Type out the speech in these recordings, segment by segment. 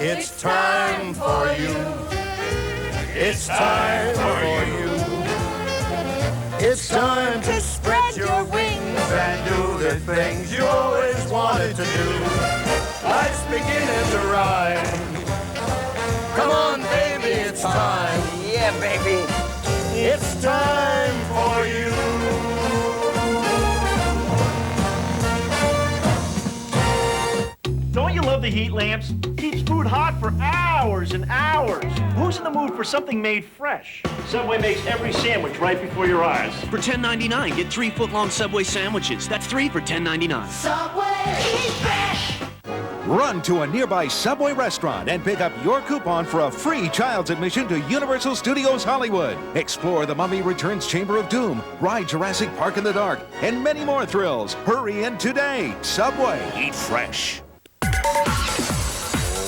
It's time for you. It's time for you. It's time to spread your wings and do the things you always wanted to do. Life's beginning to rhyme. Come on, baby, it's time. Yeah, baby. It's time for you. Don't you love the heat lamps? Keeps food hot for hours and hours. Who's in the mood for something made fresh? Subway makes every sandwich right before your eyes. For $10.99, get 3-foot-long Subway sandwiches. That's 3 for $10.99. Subway, eat fresh. Run to a nearby Subway restaurant and pick up your coupon for a free child's admission to Universal Studios Hollywood. Explore the Mummy Returns Chamber of Doom, ride Jurassic Park in the dark, and many more thrills. Hurry in today. Subway, eat fresh.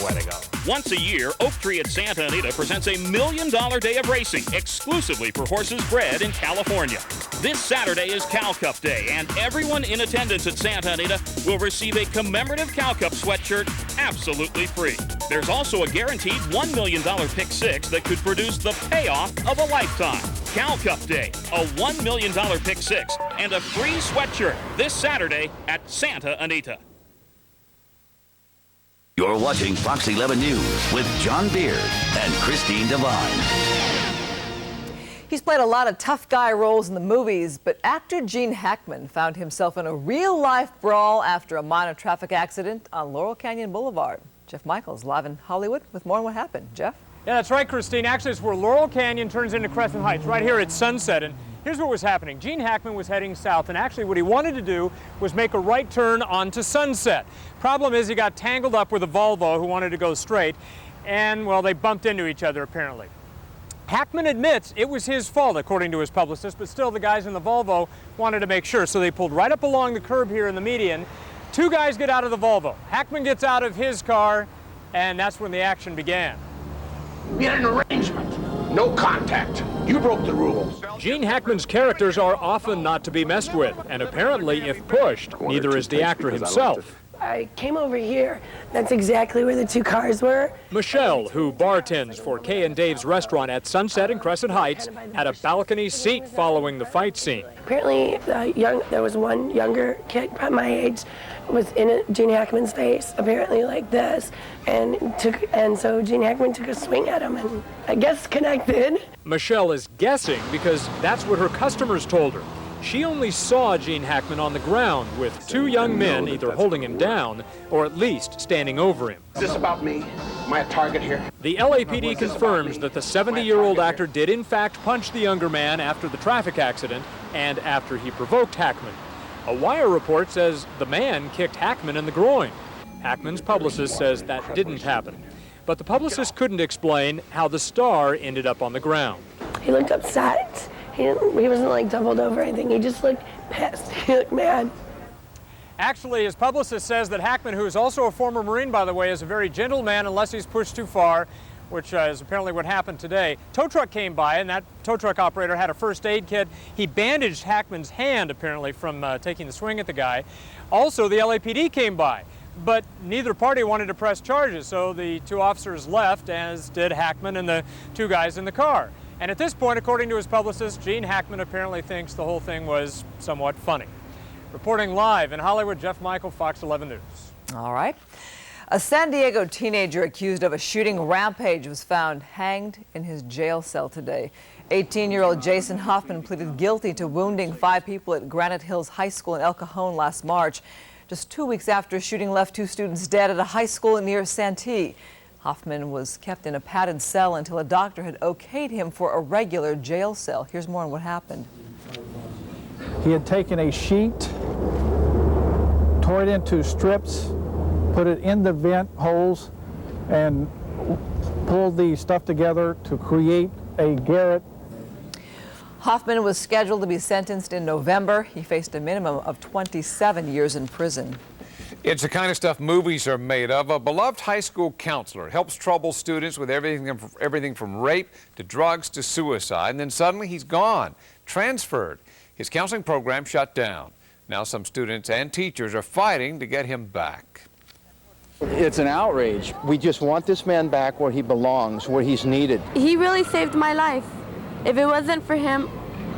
Way to go. Once a year, Oak Tree at Santa Anita presents a $1 million day of racing exclusively for horses bred in California. This Saturday is Cow Cup Day, and everyone in attendance at Santa Anita will receive a commemorative Cow Cup sweatshirt absolutely free. There's also a guaranteed $1 million pick six that could produce the payoff of a lifetime. Cow Cup Day, a $1 million pick six, and a free sweatshirt this Saturday at Santa Anita. You're watching Fox 11 News with John Beard and Christine Devine. He's played a lot of tough guy roles in the movies, but actor Gene Hackman found himself in a real-life brawl after a minor traffic accident on Laurel Canyon Boulevard. Jeff Michaels live in Hollywood with more on what happened. Jeff? Yeah, that's right, Christine. Actually, it's where Laurel Canyon turns into Crescent Heights, right here at sunset. And here's what was happening. Gene Hackman was heading south, and actually what he wanted to do was make a right turn onto Sunset. Problem is he got tangled up with a Volvo who wanted to go straight, and, well, they bumped into each other, apparently. Hackman admits it was his fault, according to his publicist, but still the guys in the Volvo wanted to make sure, so they pulled right up along the curb here in the median. Two guys get out of the Volvo. Hackman gets out of his car, and that's when the action began. We had an arrangement. No contact. You broke the rules. Gene Hackman's characters are often not to be messed with, and apparently, if pushed, neither is the actor himself. I came over here. That's exactly where the two cars were. Michelle, who bartends for Kay and Dave's restaurant at Sunset and Crescent Heights, had a balcony seat following the fight scene. Apparently, there was one younger kid, about my age, was in Gene Hackman's face, apparently like this, and so Gene Hackman took a swing at him and I guess connected. Michelle is guessing because that's what her customers told her. She only saw Gene Hackman on the ground with two young men either holding him down or at least standing over him. Is this about me? Am I a target here? The LAPD confirms that the 70-year-old actor did in fact punch the younger man after the traffic accident and after he provoked Hackman. A Wire report says the man kicked Hackman in the groin. Hackman's publicist says that didn't happen. But the publicist couldn't explain how the star ended up on the ground. He looked upset. He wasn't like doubled over or anything. He just looked pissed. He looked mad. Actually, his publicist says that Hackman, who is also a former Marine, by the way, is a very gentle man unless he's pushed too far, which is apparently what happened today. Tow truck came by, and that tow truck operator had a first aid kit. He bandaged Hackman's hand, apparently, from taking the swing at the guy. Also, the LAPD came by, but neither party wanted to press charges, so the two officers left, as did Hackman and the two guys in the car. And at this point, according to his publicist, Gene Hackman apparently thinks the whole thing was somewhat funny. Reporting live in Hollywood, Jeff Michael, Fox 11 News. All right. A San Diego teenager accused of a shooting rampage was found hanged in his jail cell today. 18-year-old Jason Hoffman pleaded guilty to wounding 5 people at Granite Hills High School in El Cajon last March, just 2 weeks after a shooting left 2 students dead at a high school near Santee. Hoffman was kept in a padded cell until a doctor had okayed him for a regular jail cell. Here's more on what happened. He had taken a sheet, tore it into strips, put it in the vent holes, and pulled the stuff together to create a garret. Hoffman was scheduled to be sentenced in November. He faced a minimum of 27 years in prison. It's the kind of stuff movies are made of. A beloved high school counselor helps troubled students with everything from rape to drugs to suicide, and then suddenly he's gone, transferred. His counseling program shut down. Now some students and teachers are fighting to get him back. It's an outrage. We just want this man back where he belongs, where he's needed. He really saved my life. If it wasn't for him,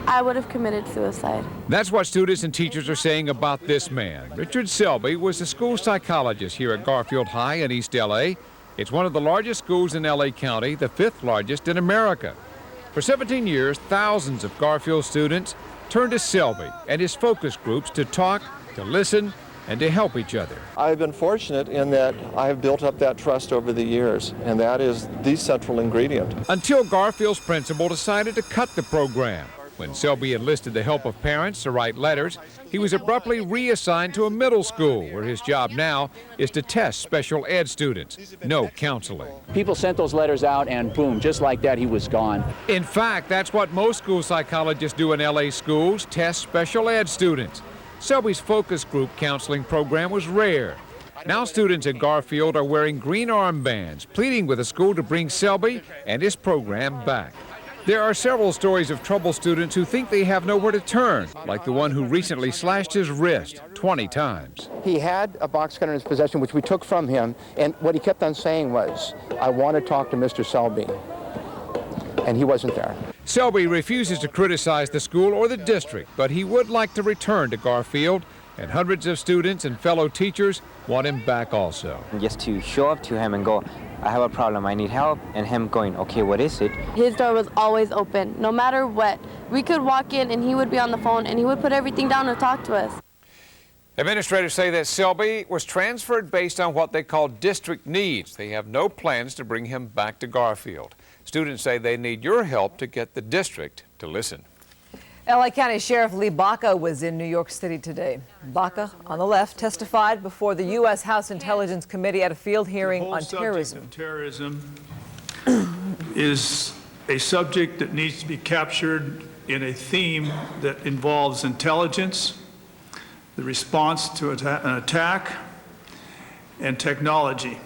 I would have committed suicide. That's what students and teachers are saying about this man. Richard Selby was a school psychologist here at Garfield High in East L.A. It's one of the largest schools in L.A. County, the 5th largest in America. For 17 years, thousands of Garfield students turned to Selby and his focus groups to talk, to listen, and to help each other. I've been fortunate in that I've built up that trust over the years, and that is the central ingredient. Until Garfield's principal decided to cut the program. When Selby enlisted the help of parents to write letters, he was abruptly reassigned to a middle school, where his job now is to test special ed students. No counseling. People sent those letters out, and boom, just like that, he was gone. In fact, that's what most school psychologists do in LA schools, test special ed students. Selby's focus group counseling program was rare. Now students at Garfield are wearing green armbands, pleading with the school to bring Selby and his program back. There are several stories of troubled students who think they have nowhere to turn, like the one who recently slashed his wrist 20 times. He had a box cutter in his possession, which we took from him, and what he kept on saying was, "I want to talk to Mr. Selby," and he wasn't there. Selby refuses to criticize the school or the district, but he would like to return to Garfield, and hundreds of students and fellow teachers want him back also. Just to show up to him and go, "I have a problem, I need help," and him going, "Okay, what is it?" His door was always open, no matter what. We could walk in and he would be on the phone and he would put everything down and talk to us. Administrators say that Selby was transferred based on what they call district needs. They have no plans to bring him back to Garfield. Students say they need your help to get the district to listen. L.A. County Sheriff Lee Baca was in New York City today. Baca, on the left, testified before the U.S. House Intelligence Committee at a field hearing on terrorism. Terrorism is a subject that needs to be captured in a theme that involves intelligence, the response to an attack, and technology.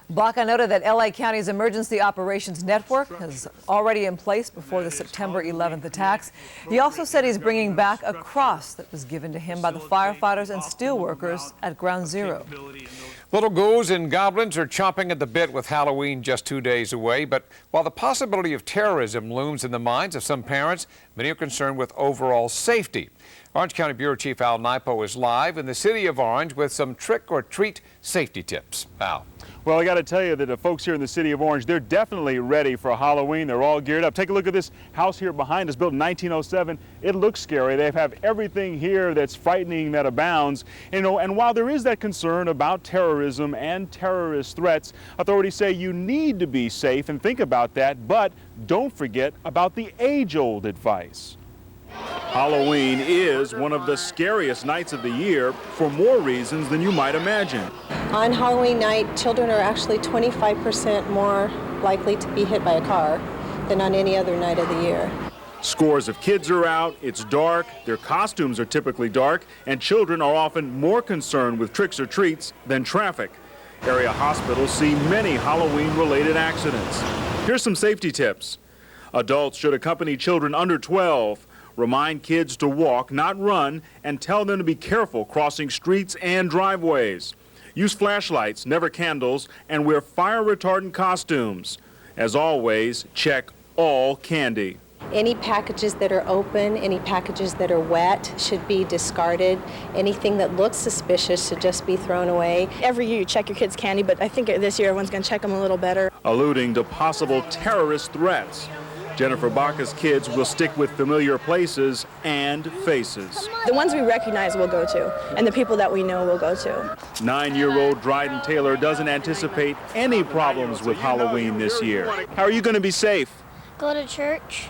Baca noted that L.A. County's Emergency Operations Network is already in place before the September 11th attacks. He also said he's bringing back a cross that was given to him by the firefighters and steelworkers at Ground Zero. Little ghouls and goblins are chomping at the bit with Halloween just 2 days away, but while the possibility of terrorism looms in the minds of some parents, many are concerned with overall safety. Orange County Bureau Chief Al Naipo is live in the city of Orange with some trick-or-treat safety tips. Al. Well, I got to tell you that the folks here in the city of Orange, they're definitely ready for Halloween. They're all geared up. Take a look at this house here behind us, built in 1907. It looks scary. They have everything here that's frightening, that abounds. And while there is that concern about terrorism and terrorist threats, authorities say you need to be safe and think about that, but don't forget about the age-old advice. Halloween is one of the scariest nights of the year for more reasons than you might imagine. On Halloween night, children are actually 25% more likely to be hit by a car than on any other night of the year. Scores of kids are out, it's dark, their costumes are typically dark, and children are often more concerned with tricks or treats than traffic. Area hospitals see many Halloween-related accidents. Here's some safety tips. Adults should accompany children under 12. Remind kids to walk, not run, and tell them to be careful crossing streets and driveways. Use flashlights, never candles, and wear fire-retardant costumes. As always, check all candy. Any packages that are open, any packages that are wet should be discarded. Anything that looks suspicious should just be thrown away. Every year you check your kids' candy, but I think this year everyone's going to check them a little better. Alluding to possible terrorist threats. Jennifer Baca's kids will stick with familiar places and faces. The ones we recognize we'll go to, and the people that we know we'll go to. 9-year-old Dryden Taylor doesn't anticipate any problems with Halloween this year. How are you going to be safe? Go to church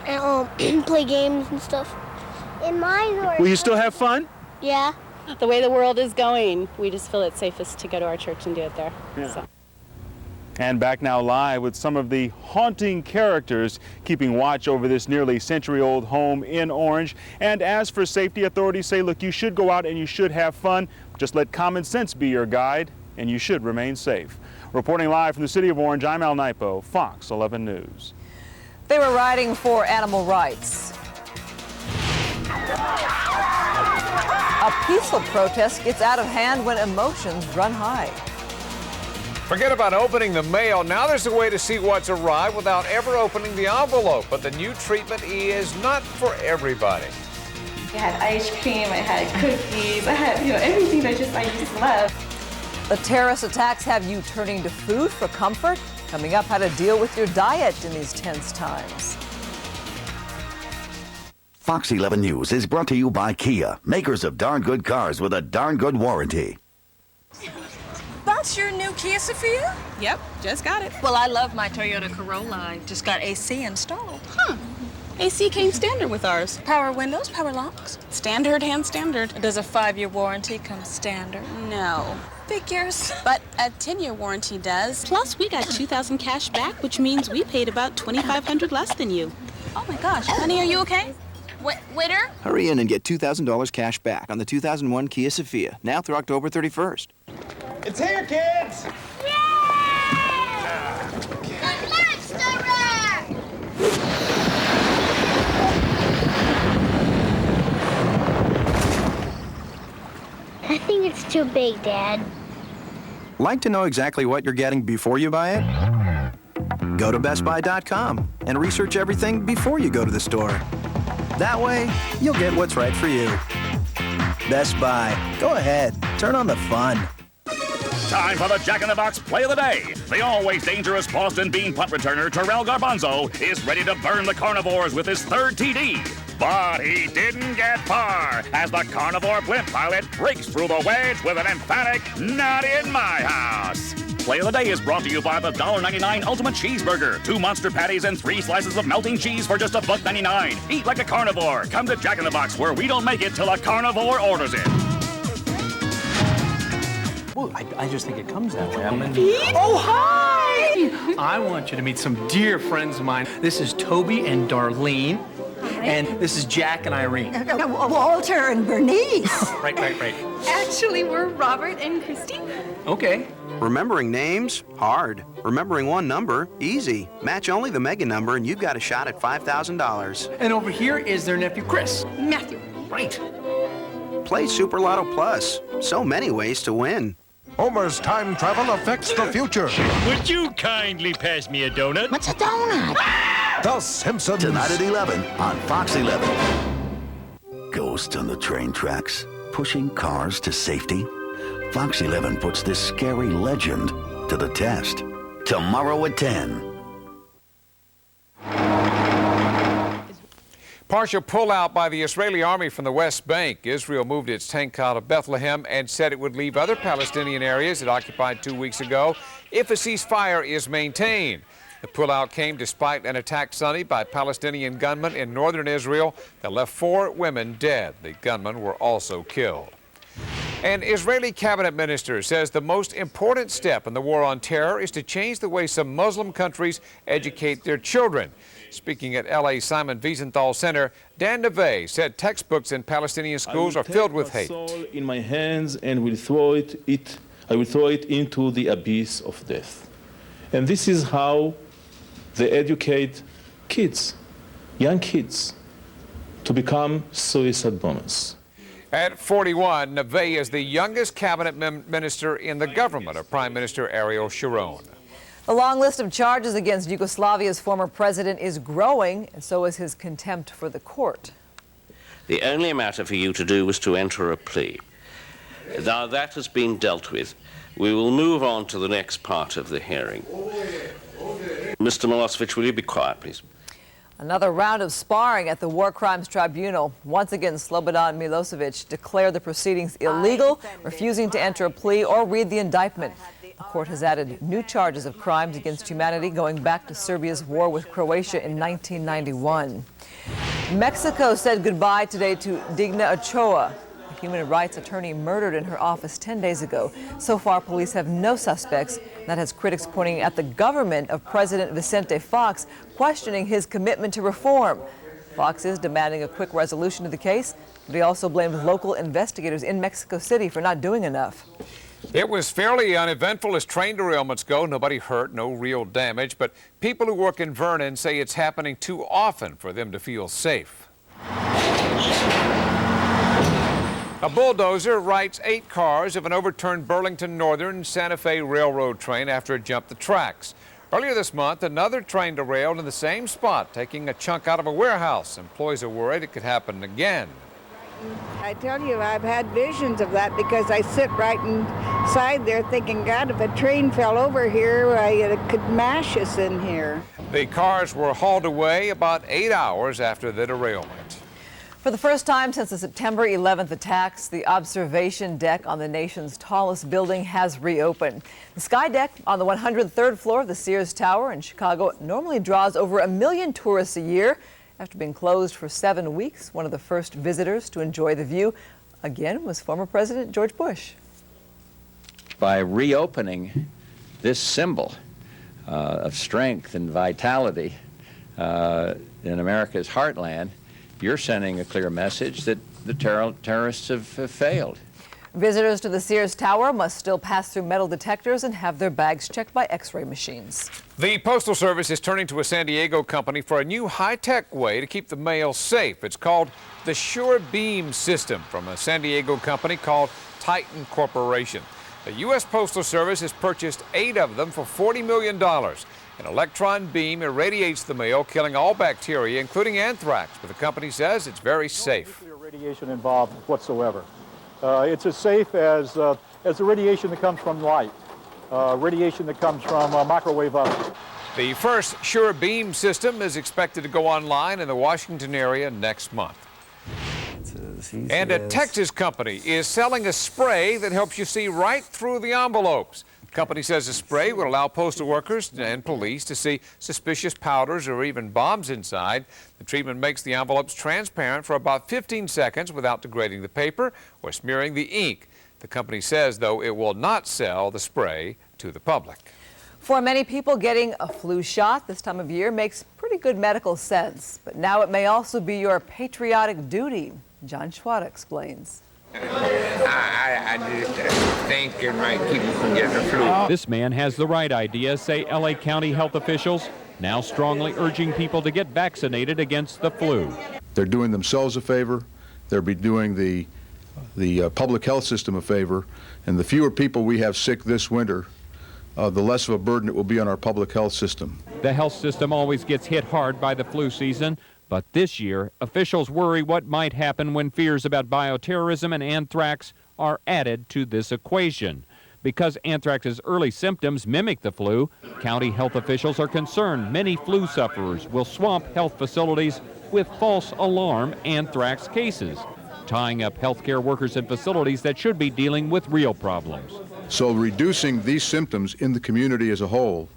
and play games and stuff. In mine. Will you still have fun? Yeah. The way the world is going, we just feel it's safest to go to our church and do it there. Yeah. So. And back now live with some of the haunting characters keeping watch over this nearly century-old home in Orange. And as for safety, authorities say, look, you should go out and you should have fun. Just let common sense be your guide, and you should remain safe. Reporting live from the city of Orange, I'm Al Naipo, Fox 11 News. They were riding for animal rights. A peaceful protest gets out of hand when emotions run high. Forget about opening the mail. Now there's a way to see what's arrived without ever opening the envelope. But the new treatment is not for everybody. I had ice cream, I had cookies, I had, everything that I just love. The terrorist attacks have you turning to food for comfort? Coming up, how to deal with your diet in these tense times. Fox 11 News is brought to you by Kia, makers of darn good cars with a darn good warranty. That's your new Kia Sophia? Yep, just got it. Well, I love my Toyota Corolla. I just got AC installed. AC came standard with ours. Power windows, power locks. Standard and standard. Does a 5-year warranty come standard? No. Figures. But a 10-year warranty does. Plus, we got $2,000 cash back, which means we paid about $2,500 less than you. Oh my gosh. Honey, are you okay? Waiter? Hurry in and get $2,000 cash back on the 2001 Kia Sophia, now through October 31st. It's here, kids! I think it's too big, Dad. Like to know exactly what you're getting before you buy it? Go to BestBuy.com and research everything before you go to the store. That way, you'll get what's right for you. Best Buy. Go ahead, turn on the fun. Time for the Jack in the Box Play of the Day. The always dangerous Boston Bean punt returner Terrell Garbanzo is ready to burn the carnivores with his third TD. But he didn't get far as the carnivore blimp pilot breaks through the wedge with an emphatic, "Not in my house." Play of the Day is brought to you by the $1.99 Ultimate Cheeseburger. 2 monster patties and 3 slices of melting cheese for just $1.99. Eat like a carnivore. Come to Jack in the Box, where we don't make it till a carnivore orders it. Well, I just think it comes that way. Oh, hi! I want you to meet some dear friends of mine. This is Toby and Darlene. And this is Jack and Irene. Walter and Bernice. Right. Actually, we're Robert and Christy. Okay. Remembering names? Hard. Remembering one number? Easy. Match only the mega number and you've got a shot at $5,000. And over here is their nephew, Chris. Matthew. Right. Play Super Lotto Plus. So many ways to win. Homer's time travel affects the future. Would you kindly pass me a donut? What's a donut? The Simpsons. Tonight at 11 on Fox 11. Ghosts on the train tracks, pushing cars to safety. Fox 11 puts this scary legend to the test. Tomorrow at 10. Partial pullout by the Israeli army from the West Bank. Israel moved its tank out of Bethlehem and said it would leave other Palestinian areas it occupied 2 weeks ago if a ceasefire is maintained. The pullout came despite an attack Sunday by Palestinian gunmen in northern Israel that left 4 women dead. The gunmen were also killed. An Israeli cabinet minister says the most important step in the war on terror is to change the way some Muslim countries educate their children. Speaking at L.A. Simon Wiesenthal Center, Dan Neve said textbooks in Palestinian schools are filled with hate. I will take my soul in my hands and will throw it into the abyss of death. And this is how they educate kids, young kids, to become suicide bombers. At 41, Neve is the youngest cabinet minister in the government of Prime Minister Ariel Sharon. The long list of charges against Yugoslavia's former president is growing, and so is his contempt for the court. The only matter for you to do was to enter a plea. Now that has been dealt with. We will move on to the next part of the hearing. Mr. Milosevic, will you be quiet, please? Another round of sparring at the War Crimes Tribunal. Once again, Slobodan Milosevic declared the proceedings illegal, refusing to enter a plea or read the indictment. The court has added new charges of crimes against humanity going back to Serbia's war with Croatia in 1991. Mexico said goodbye today to Digna Ochoa, a human rights attorney murdered in her office 10 days ago. So far, police have no suspects. That has critics pointing at the government of President Vicente Fox, questioning his commitment to reform. Fox is demanding a quick resolution to the case, but he also blamed local investigators in Mexico City for not doing enough. It was fairly uneventful as train derailments go. Nobody hurt, no real damage, but people who work in Vernon say it's happening too often for them to feel safe. A bulldozer rights 8 cars of an overturned Burlington Northern Santa Fe Railroad train after it jumped the tracks. Earlier this month, another train derailed in the same spot, taking a chunk out of a warehouse. Employees are worried it could happen again. I tell you, I've had visions of that because I sit right inside there thinking, God, if a train fell over here, it could mash us in here. The cars were hauled away about 8 hours after the derailment. For the first time since the September 11th attacks, the observation deck on the nation's tallest building has reopened. The sky deck on the 103rd floor of the Sears Tower in Chicago normally draws over 1 million tourists a year. After being closed for 7 weeks, one of the first visitors to enjoy the view, again, was former President George Bush. By reopening this symbol of strength and vitality in America's heartland, you're sending a clear message that the terrorists have failed. Visitors to the Sears Tower must still pass through metal detectors and have their bags checked by X-ray machines. The Postal Service is turning to a San Diego company for a new high-tech way to keep the mail safe. It's called the Sure Beam system from a San Diego company called Titan Corporation. The U.S. Postal Service has purchased 8 of them for $40 million. An electron beam irradiates the mail, killing all bacteria, including anthrax, but the company says it's very safe. No nuclear radiation involved whatsoever. It's as safe as the radiation that comes from light, radiation that comes from microwave ovens. The first Sure Beam system is expected to go online in the Washington area next month. And a Texas company is selling a spray that helps you see right through the envelopes. The company says the spray will allow postal workers and police to see suspicious powders or even bombs inside. The treatment makes the envelopes transparent for about 15 seconds without degrading the paper or smearing the ink. The company says, though, it will not sell the spray to the public. For many people, getting a flu shot this time of year makes pretty good medical sense. But now it may also be your patriotic duty. John Schwada explains. I just think it might keep you from getting the flu. This man has the right idea, say LA County health officials, now strongly urging people to get vaccinated against the flu. They're doing themselves a favor. They'll be doing the public health system a favor. And the fewer people we have sick this winter, the less of a burden it will be on our public health system. The health system always gets hit hard by the flu season. But this year, officials worry what might happen when fears about bioterrorism and anthrax are added to this equation. Because anthrax's early symptoms mimic the flu, county health officials are concerned many flu sufferers will swamp health facilities with false alarm anthrax cases, tying up healthcare workers and facilities that should be dealing with real problems. So reducing these symptoms in the community as a whole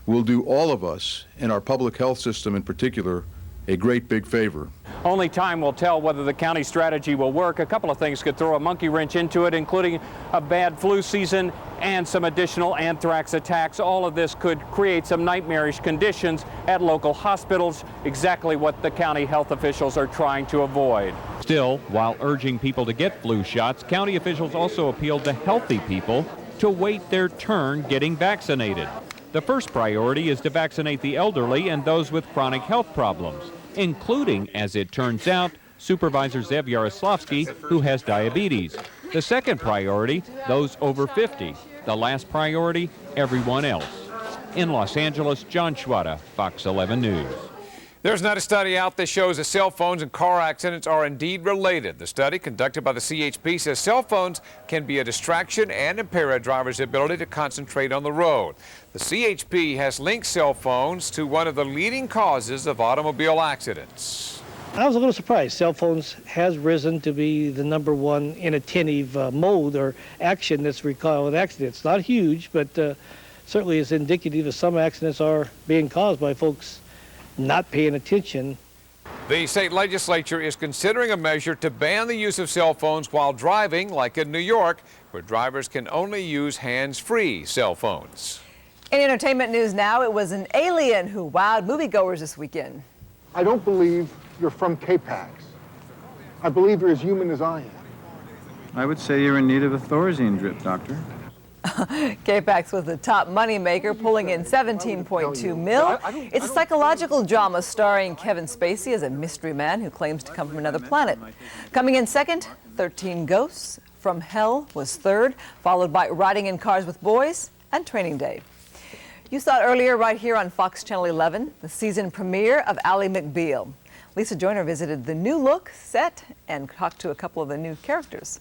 will do all of us, and our public health system in particular, a great big favor. Only time will tell whether the county strategy will work. A couple of things could throw a monkey wrench into it, including a bad flu season and some additional anthrax attacks. All of this could create some nightmarish conditions at local hospitals, exactly what the county health officials are trying to avoid. Still, while urging people to get flu shots, county officials also appealed to healthy people to wait their turn getting vaccinated. The first priority is to vaccinate the elderly and those with chronic health problems, including, as it turns out, Supervisor Zev Yaroslavsky, who has diabetes. The second priority, those over 50. The last priority, everyone else. In Los Angeles, John Schwada, Fox 11 News. There's not a study out that shows that cell phones and car accidents are indeed related. The study conducted by the CHP says cell phones can be a distraction and impair a driver's ability to concentrate on the road. The CHP has linked cell phones to one of the leading causes of automobile accidents. I was a little surprised. Cell phones has risen to be the #1 inattentive mode or action that's recalled accidents. Not huge, but certainly is indicative that some accidents are being caused by folks not paying attention. The state legislature is considering a measure to ban the use of cell phones while driving, like in New York, where drivers can only use hands-free cell phones. In entertainment news now, it was an alien who wowed moviegoers this weekend. I don't believe you're from K-Pax. I believe you're as human as I am. I would say you're in need of a Thorazine drip, Doctor. K-Pax was the top moneymaker, pulling in $17.2 million. It's a psychological drama starring Kevin Spacey as a mystery man who claims to come from another planet. Coming in second, 13 Ghosts. From Hell was third, followed by Riding in Cars with Boys and Training Day. You saw it earlier right here on Fox Channel 11, the season premiere of Ally McBeal. Lisa Joyner visited the new look, set, and talked to a couple of the new characters.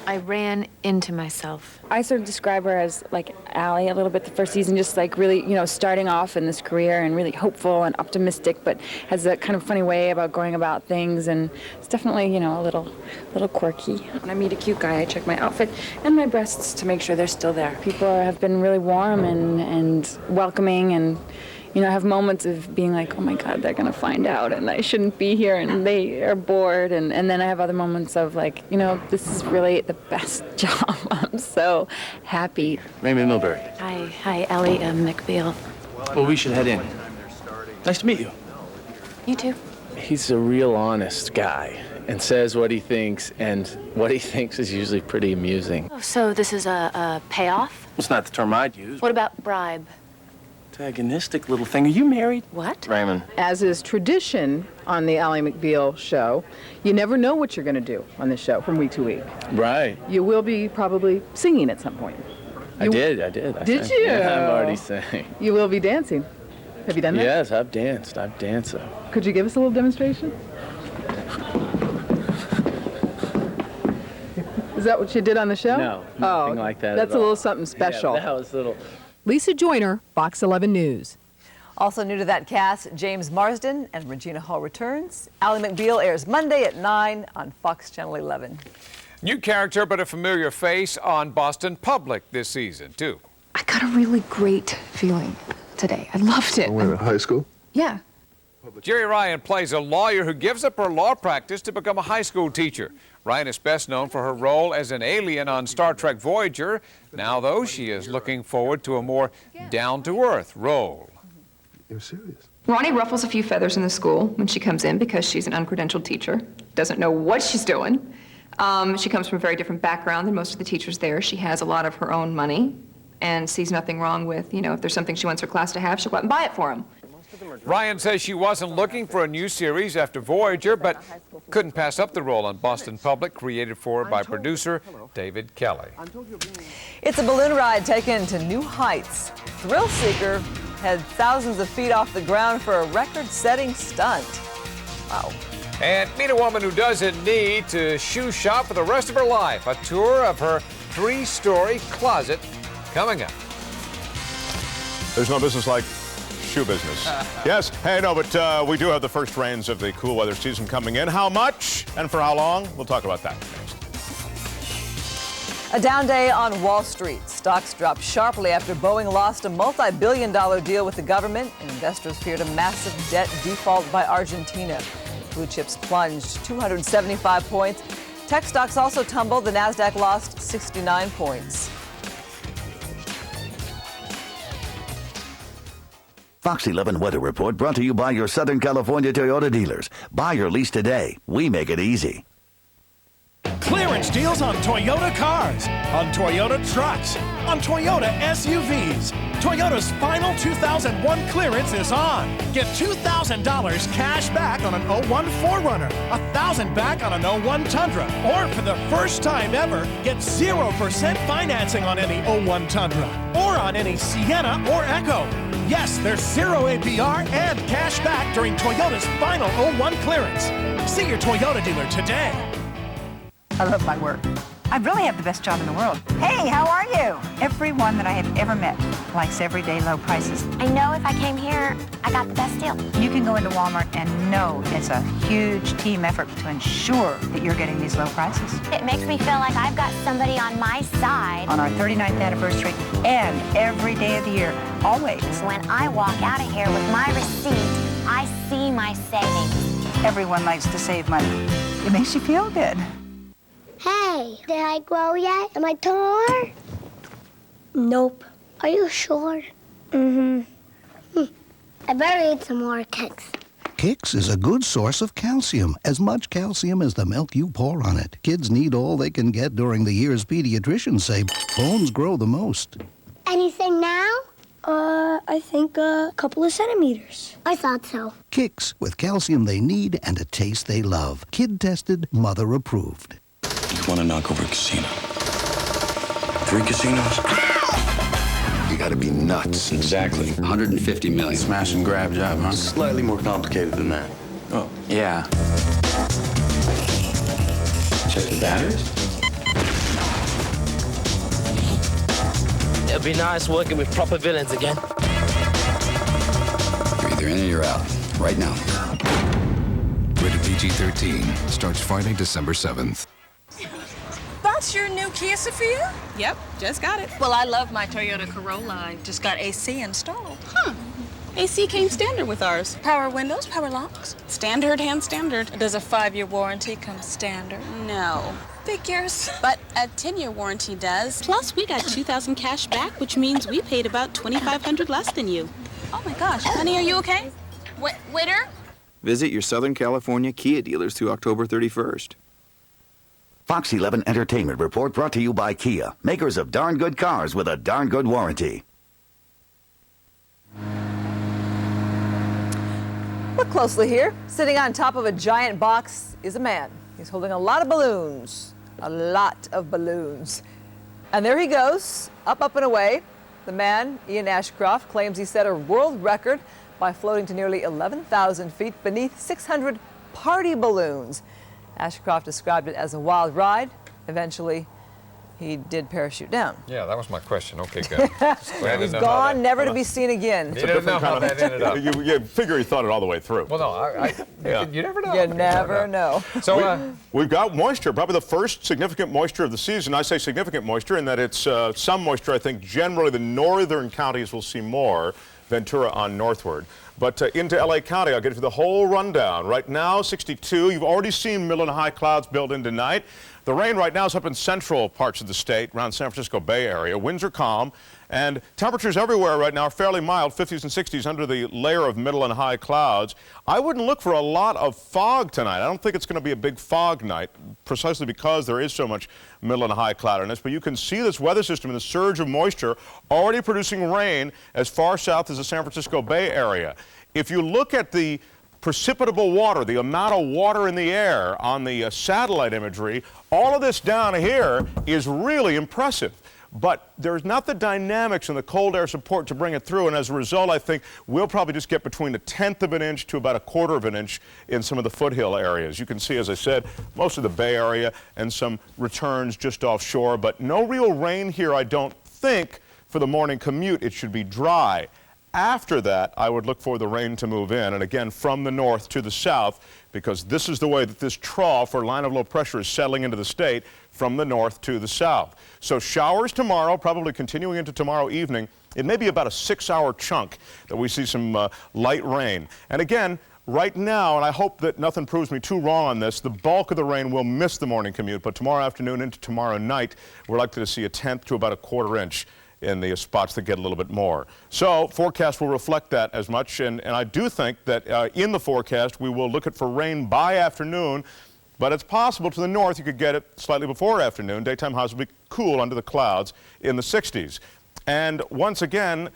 I ran into myself. I sort of describe her as like Allie a little bit the first season, just like really, starting off in this career and really hopeful and optimistic, but has a kind of funny way about going about things, and it's definitely, a little quirky. When I meet a cute guy, I check my outfit and my breasts to make sure they're still there. People have been really warm and welcoming, and I have moments of being like, oh my God, they're gonna find out and I shouldn't be here, and they are bored, and then I have other moments of like, this is really the best job. I'm so happy. Raymond Milbury. Hi, Ellie McBeal. Well, we should head in. Nice to meet you. You too. He's a real honest guy and says what he thinks, and what he thinks is usually pretty amusing. Oh, so this is a payoff? It's not the term I'd use. What about bribe? Antagonistic little thing. Are you married? What? Raymond. As is tradition on the Ally McBeal show, you never know what you're going to do on this show from week to week. Right. You will be probably singing at some point. I did. I Did sang. you? Yeah, I'm already saying. You will be dancing. Have you done that? Yes, I've danced. Could you give us a little demonstration? Is that what you did on the show? No, nothing like that. That's a little something special. Yeah, that was a little. Lisa Joyner, Fox 11 News. Also new to that cast, James Marsden and Regina Hall returns. Ally McBeal airs Monday at 9 on Fox Channel 11. New character, but a familiar face on Boston Public this season, too. I got a really great feeling today. I loved it. Wait a minute, high school? Yeah. Jerry Ryan plays a lawyer who gives up her law practice to become a high school teacher. Ryan is best known for her role as an alien on Star Trek Voyager. Now, though, she is looking forward to a more down-to-earth role. You're serious? Ronnie ruffles a few feathers in the school when she comes in because she's an uncredentialed teacher, doesn't know what she's doing. She comes from a very different background than most of the teachers there. She has a lot of her own money and sees nothing wrong with, if there's something she wants her class to have, she'll go out and buy it for them. Ryan says she wasn't looking for a new series after Voyager, but couldn't pass up the role on Boston Public, created for her by producer David Kelly. It's a balloon ride taken to new heights. Thrill Seeker had thousands of feet off the ground for a record-setting stunt. Wow. And meet a woman who doesn't need to shoe shop for the rest of her life. A tour of her 3-story closet coming up. There's no business like shoe business. Yes, hey, no, but we do have the first rains of the cool weather season coming in. How much and for how long? We'll talk about that next. A down day on Wall Street. Stocks dropped sharply after Boeing lost a multi-billion-dollar deal with the government, and investors feared a massive debt default by Argentina. Blue chips plunged 275 points. Tech stocks also tumbled. The Nasdaq lost 69 points. Fox 11 Weather Report brought to you by your Southern California Toyota dealers. Buy your lease today. We make it easy. Clearance deals on Toyota cars, on Toyota trucks, on Toyota SUVs. Toyota's final 2001 clearance is on. Get $2,000 cash back on an 01 4Runner, $1,000 back on an 01 Tundra, or for the first time ever, get 0% financing on any 01 Tundra, or on any Sienna or Echo. Yes, there's 0 APR and cash back during Toyota's final 01 clearance. See your Toyota dealer today. I love my work. I really have the best job in the world. Hey, how are you? Everyone that I have ever met likes everyday low prices. I know if I came here, I got the best deal. You can go into Walmart and know it's a huge team effort to ensure that you're getting these low prices. It makes me feel like I've got somebody on my side. On our 39th anniversary and every day of the year, always. When I walk out of here with my receipt, I see my savings. Everyone likes to save money. It makes you feel good. Hey, did I grow yet? Am I taller? Nope. Are you sure? I better eat some more cakes. Kix is a good source of calcium, as much calcium as the milk you pour on it. Kids need all they can get during the years pediatricians say bones grow the most. Anything now? I think a couple of centimeters. I thought so. Kix, with calcium they need and a taste they love. Kid tested, mother approved. You want to knock over a casino? 3 casinos? You gotta be nuts. Exactly. 150 million. Smash and grab job, huh? Slightly more complicated than that. Oh, yeah. Check the batteries? It'd be nice working with proper villains again. You're either in or you're out. Right now. Rated PG-13. Starts Friday, December 7th. That's your new Kia Sophia? Yep, just got it. Well, I love my Toyota Corolla. I just got AC installed. Huh. AC came standard with ours. Power windows, power locks. Standard and standard. Does a 5-year warranty come standard? No. Figures. But a 10-year warranty does. Plus, we got $2,000 cash back, which means we paid about $2,500 less than you. Oh my gosh. Honey, are you okay? Waiter? Visit your Southern California Kia dealers through October 31st. Fox 11 Entertainment Report brought to you by Kia, makers of darn good cars with a darn good warranty. Look closely here. Sitting on top of a giant box is a man. He's holding a lot of balloons. A lot of balloons. And there he goes, up and away. The man, Ian Ashcroft, claims he set a world record by floating to nearly 11,000 feet beneath 600 party balloons. Ashcroft described it as a wild ride. Eventually, he did parachute down. Yeah, that was my question. Okay, good. He's gone, never to be seen again. You didn't know how that ended up. You figure he thought it all the way through. Well, no, you never know. You never know. So we've got moisture, probably the first significant moisture of the season. I say significant moisture in that it's some moisture. I think generally the northern counties will see more, Ventura on northward. But into LA County, I'll get you the whole rundown. Right now, 62. You've already seen middle and high clouds build in tonight. The rain right now is up in central parts of the state, around San Francisco Bay Area. Winds are calm, and temperatures everywhere right now are fairly mild, 50s and 60s under the layer of middle and high clouds. I wouldn't look for a lot of fog tonight. I don't think it's going to be a big fog night, precisely because there is so much middle and high cloudiness. But you can see this weather system and the surge of moisture already producing rain as far south as the San Francisco Bay Area. If you look at the precipitable water, the amount of water in the air on the satellite imagery, all of this down here is really impressive. But there's not the dynamics and the cold air support to bring it through, and as a result, I think we'll probably just get between 1/10 of an inch to about 1/4 of an inch in some of the foothill areas. You can see, as I said, most of the Bay Area and some returns just offshore, but no real rain here, I don't think, for the morning commute. It should be dry. After that, I would look for the rain to move in, and again, from the north to the south, because this is the way that this trough or line of low pressure is settling into the state from the north to the south. So showers tomorrow, probably continuing into tomorrow evening. It may be about a 6-hour chunk that we see some light rain. And again, right now, and I hope that nothing proves me too wrong on this, the bulk of the rain will miss the morning commute, but tomorrow afternoon into tomorrow night, we're likely to see 1/10 to about 1/4 inch in the spots that get a little bit more. So forecast will reflect that as much, and I do think that in the forecast we will look at for rain by afternoon, but it's possible to the north you could get it slightly before afternoon. Daytime highs will be cool under the clouds in the 60s. And once again,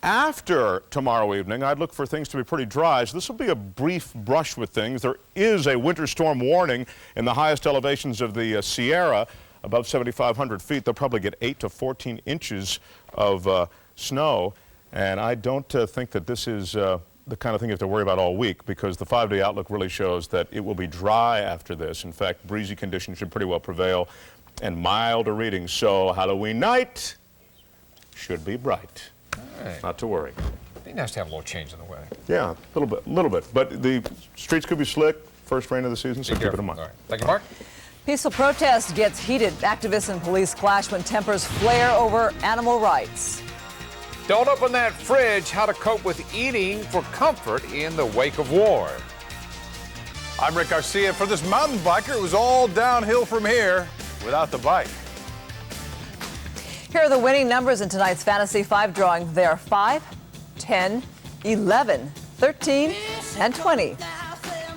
after tomorrow evening, I'd look for things to be pretty dry. So this will be a brief brush with things. There is a winter storm warning in the highest elevations of the Sierra. Above 7,500 feet, they'll probably get 8 to 14 inches of snow. And I don't think that this is the kind of thing you have to worry about all week, because the 5-day outlook really shows that it will be dry after this. In fact, breezy conditions should pretty well prevail and milder readings. So Halloween night should be bright. All right. Not to worry. It'd be nice to have a little change in the weather. Yeah, a little bit. But the streets could be slick. First rain of the season, so keep it in mind. All right. Thank you, Mark. Peaceful protest gets heated. Activists and police clash when tempers flare over animal rights. Don't open that fridge. How to cope with eating for comfort in the wake of war. I'm Rick Garcia. For this mountain biker, it was all downhill from here without the bike. Here are the winning numbers in tonight's Fantasy 5 drawing. They are 5, 10, 11, 13, and 20.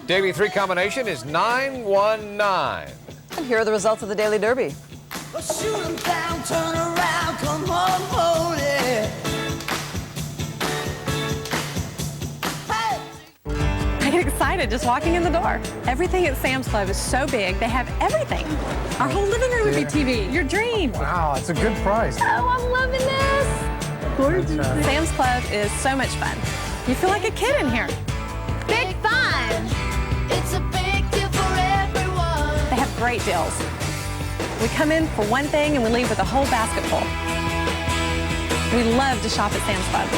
Daily 3 combination is 919. And here are the results of the Daily Derby. Shoot 'em down, turn around, come home, hold it. I get excited just walking in the door. Everything at Sam's Club is so big, they have everything. Our whole living room would be TV, your dream. Wow, it's a good price. Oh, I'm loving this. Gorgeous. Sam's Club is so much fun. You feel like a kid in here. Big fun. It's a big deal for everyone. They have great deals. We come in for one thing and we leave with a whole basket full. We love to shop at Sam's Club.